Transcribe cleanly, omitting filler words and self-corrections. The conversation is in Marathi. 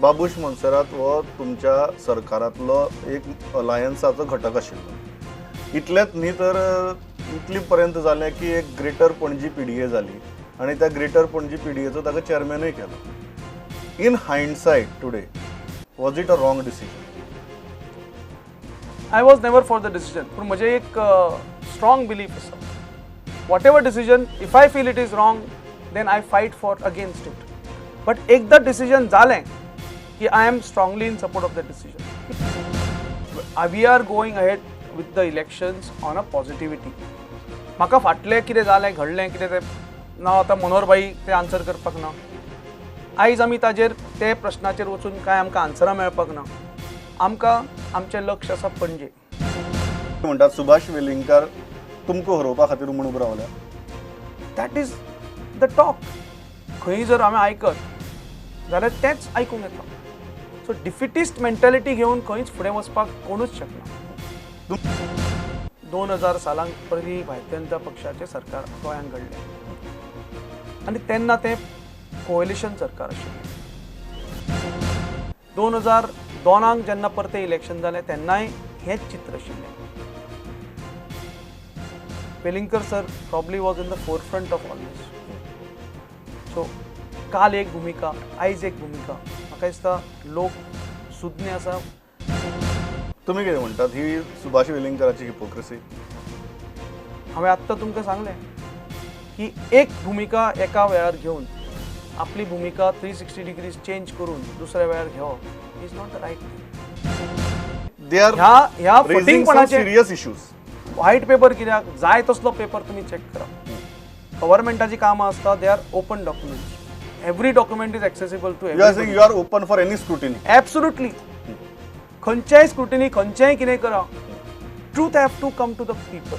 बाबूश मोन्सेरात हो तुमच्या सरकारांतलो एक अलायन्साचो घटक आशिल्लो. इतलेंच न्ही तर इतले पर्यंत जालें की एक ग्रेटर पणजी पीडीए जाली आनी त्या ग्रेटर पणजी पीडीएचो ताका चेअरमॅनूय केलो. In hindsight today was it a wrong decision? I was never for the decision. पण म्हजे एक strong belief आसा. Whatever decision, if I feel it is wrong, then I fight for against it. But एकदा decision जालें की I am strongly in support of the decision. We are going ahead with the elections on a positivity. म्हाका फाटलें कितें जालें घडलें कितें तें ना आतां मनोहर भाई तें आन्सर करपाक ना. आयज आमी ताजेर ते प्रश्नाचेर वचून कांय आमकां आन्सरां मेळपाक ना. आमकां आमचें लक्ष आसा पणजे. म्हणटात सुभाष वेलिंगकार तुमकां हरोवपा खातीर म्हणून रावल्या. That is the talk. खंय जर आमी आयकत जाल्यार तेंच आयकूंक येता. सो डिफिटिस्ट मेंटॅलिटी घेवन खंयच फुडें वचपाक कोणूच शकना. 2000 सालांत पयलीं भारतीय जनता पक्षाचें सरकार गोंयांत घडलें आनी तेन्ना तें कोएलिशन सरकार आशिल्लें. 2002 जेन्ना परतें इलेक्शन जालें तेन्नाय हेंच चित्र आशिल्लें. Welingkar sir probably was in the forefront of all these. सो काल एक भुमिका आयज एक भुमिका म्हाका दिसता लोक सुज्ञ आसा. तुमी कितें म्हणटात ही सुभाष वेलिंगकराची हिपोक्रेसी? हांवें आत्तां तुमकां सांगलें की एक भुमिका एका वेळार घेवन आपली भुमिका 360 डिग्रीज चेंज करून दुसऱ्या वेळार घेवप is not the right thing. They are ह्या रेजिंग सम फटिंगपणाचे सिरियस इश्यूज. व्हाईट पेपर कित्याक जाय तसलो पेपर तुमी चेक करा. गव्हर्नमेंटाची कामां आसता they are open documents. Every document is accessible to you are saying you are open for any scrutiny? Absolutely. खंयचेय स्क्रुटिनी खंयचेय कितें करा. Truth have to come to the people.